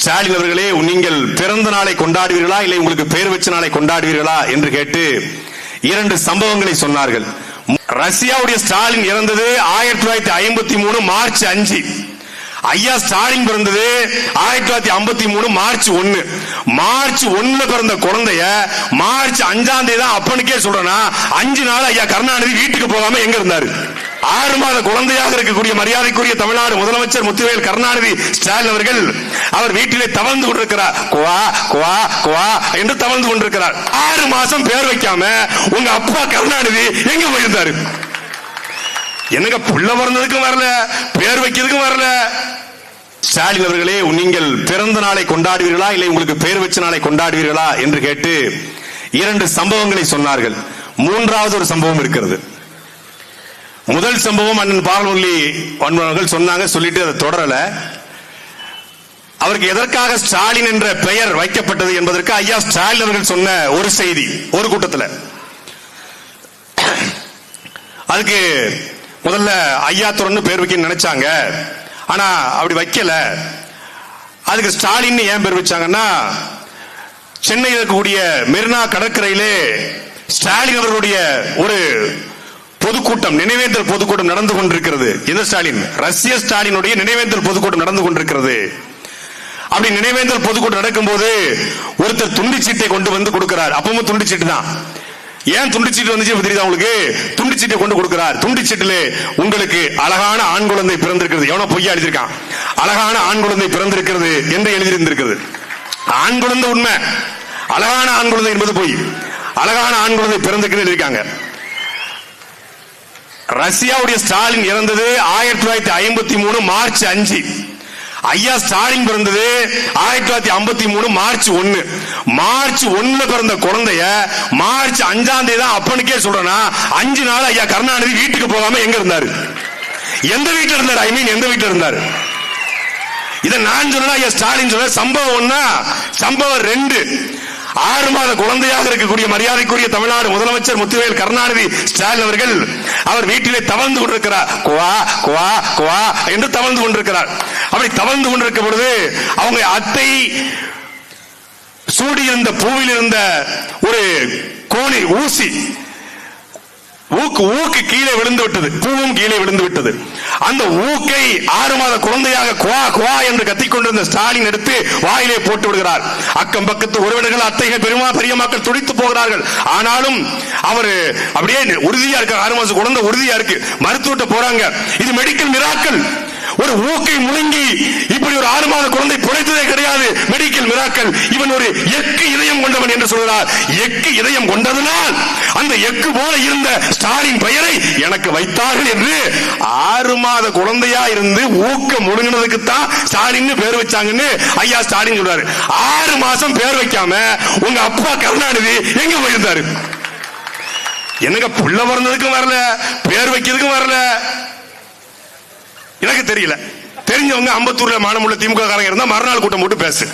ஸ்டாலின் அவர்களே, நீங்கள் பிறந்த நாளை கொண்டாடுவீர்களா இல்லை உங்களுக்கு பெயர் வச்ச நாளை கொண்டாடுவீர்களா என்று கேட்டு 2 சம்பவங்களை சொன்னார்கள். ரஷ்யாவுடைய ஸ்டாலின் இறந்தது 1953 மார்ச் 5. ஐயா ஸ்டாலின் பிறந்தது 1953 மார்ச் 1. மார்ச் 1 பிறந்த குழந்தைய மார்ச் 5ஆம் தேதி தான் அப்பனுக்கே சொல்றேன்னா 5 நாள் ஐயா கருணாநிதி வீட்டுக்கு போகாம எங்க இருந்தாரு? 6 மாத குழந்தையாக இருக்கக்கூடிய மரியாதைக்குரிய தமிழ்நாடு முதலமைச்சர் முத்துவேல் கருணாநிதி ஸ்டாலின் அவர்கள் அவர் வீட்டிலே தவழ்ந்து கொண்டிருக்கிறார். குவா குவா குவா என்று தவழ்ந்து கொண்டிருக்கிறார். 6 மாசம் பேர் வைக்காம உங்க அப்பா கருணாநிதி எங்க போயிருந்தாரு? என்னங்க புள்ள பிறந்ததுக்கும் வரல, பேர் வைக்கிறதுக்கும் வரல. ஸ்டாலின் அவர்களே, நீங்கள் பிறந்த நாளை கொண்டாடுவீர்களா இல்லை உங்களுக்கு பெயர் வச்ச நாளை கொண்டாடுவீர்களா என்று கேட்டு 2 சம்பவங்களை சொன்னார்கள். 3வது ஒரு சம்பவம் இருக்கிறது. முதல் சம்பவம் அண்ணன் பாலமுரளி அவர்கள் சொன்னாங்க, சொல்லிட்டு அதை தொடரல. அவருக்கு எதற்காக ஸ்டாலின் என்ற பெயர் வைக்கப்பட்டது என்பதற்கு ஐயா ஸ்டாலின் அவர்கள் சொன்ன ஒரு செய்தி ஒரு கூட்டத்தில். அதுக்கு முதல்ல ஐயா துறன்னு பேர் வைக்க நினைச்சாங்க, ஆனா அப்படி வைக்கல. அதுக்கு ஸ்டாலின் ஏன் பேர் வச்சாங்கன்னா, சென்னையில் இருக்கக்கூடிய மெரினா கடற்கரையிலே ஸ்டாலின் அவர்களுடைய ஒரு பொதுக்கூட்டம், நினைவேந்தல் பொதுக்கூட்டம் நடந்து கொண்டிருக்கிறது. இந்த ஸ்டாலின், ரஷ்ய ஸ்டாலினுடைய நினைவேந்தல் பொதுக்கூட்டம் நடந்து கொண்டிருக்கிறது. அப்படி நினைவேந்தல் பொதுக்கூட்டம் நடக்கும் போது ஒருத்தர் துண்டிச்சீட்டை கொண்டு வந்து கொடுக்கிறார். அப்பவும் துண்டிச்சீட்டு தான். ஏன் துண்டிச்சீட்டு வந்துச்சு தெரியுதா உங்களுக்கு? துண்டிச்சீட்டை கொண்டு கொடுக்கிறார். துண்டிச்சீட்டிலே உங்களுக்கு அழகான ஆண் குழந்தை பிறந்திருக்கிறது. எவனோ பொய்யா எழுதியிருக்கான். அழகான ஆண் குழந்தை பிறந்திருக்கிறது என்று எழுதியிருந்திருக்கிறது. ஆண் குழந்தை உண்மை, அழகான ஆண் குழந்தை என்பது பொய். அழகான ஆண் குழந்தை பிறந்திருக்கிறது எழுதியிருக்காங்க. ரஷ்யாவுடைய ஸ்டாலின் இறந்தது 1953 மார்ச் 5. ஐயா ஸ்டாலின் பிறந்தது 1953 மார்ச் 1. மார்ச் 1 பிறந்த குழந்தைய மார்ச் 5ஆம் தேதி தான் அப்பனுக்கே சொல்றேன்னா 5 நாள் ஐயா கருணாநிதி வீட்டுக்கு போகாம எங்க இருந்தாரு? எந்த வீட்டுல இருந்தாரு? எந்த வீட்டுல இருந்தாரு? இத நான் சொன்னா ஐயா ஸ்டாலின் சொல்ற. சம்பவம் 1, சம்பவம் 2. 6 மாத குழந்தையாக இருக்கக்கூடிய மரியாதைக்குரிய தமிழ்நாடு முதலமைச்சர் முத்துவேல் கருணாநிதி ஸ்டாலின் அவர்கள் அவர் வீட்டிலே தவழ்ந்து கொண்டிருக்கிறார். குவா குவா குவா என்று தவழ்ந்து கொண்டிருக்கிறார். அப்படி தவழ்ந்து கொண்டிருக்கும் பொழுது அவங்க அத்தை சூடியிருந்த பூவில் இருந்த ஒரு கோணி ஊசி ஊக்கு கீழே விழுந்து விட்டது. பூவும் கீழே விழுந்து விட்டது. அந்த ஊக்கை 6 மாத குழந்தையாக குவா குவா என்று கத்திக்கொண்டிருந்த ஸ்டாலின் எடுத்து வாயிலே போட்டு விடுகிறார். அக்கம் பக்கத்து உறவினர்கள், அத்தைகள், பெரிய மக்கள் துடித்து போகிறார்கள். ஆனாலும் அவர் அப்படியே உறுதியா இருக்க. 6 மாசம் குழந்தை உறுதியா இருக்கு. மருத்துவத்தை போறாங்க. இது மெடிக்கல் மிராக்கல். ஒரு ஊக்கை முழுங்கி இப்படி ஒரு 6 மாத குழந்தை பிழைத்ததே கிடையாது. Medical miracle. இவன் ஒரு எக்கு இதயம் கொண்டவன் என்று சொல்கிறார். எக்கு இதயம் கொண்டதனால் அந்த எக்கு போல இருந்த ஸ்டாலின் பெயரை எனக்கு வைத்தார்கள் என்று 6 மாத குழந்தையா இருந்து ஊக்க முழுங்கினதுக்கு தான் ஸ்டாலின் பேர் வச்சாங்கன்னு ஐயா ஸ்டாலின் சொல்றாரு. 6 மாசம் பேர் வைக்காம உங்க அப்பா கருணாநிதி எங்க போயிருந்தாரு? என்னங்க புள்ள பிறந்ததுக்கும் வரல, பேர் வைக்கிறதுக்கும் வரல. எனக்கு தெரியல. தெரிஞ்சவங்க அம்பத்தூர்ல மானமுள்ள திமுக காரங்க இருந்தா மறுநாள் கூட்டம் போட்டு பேசு.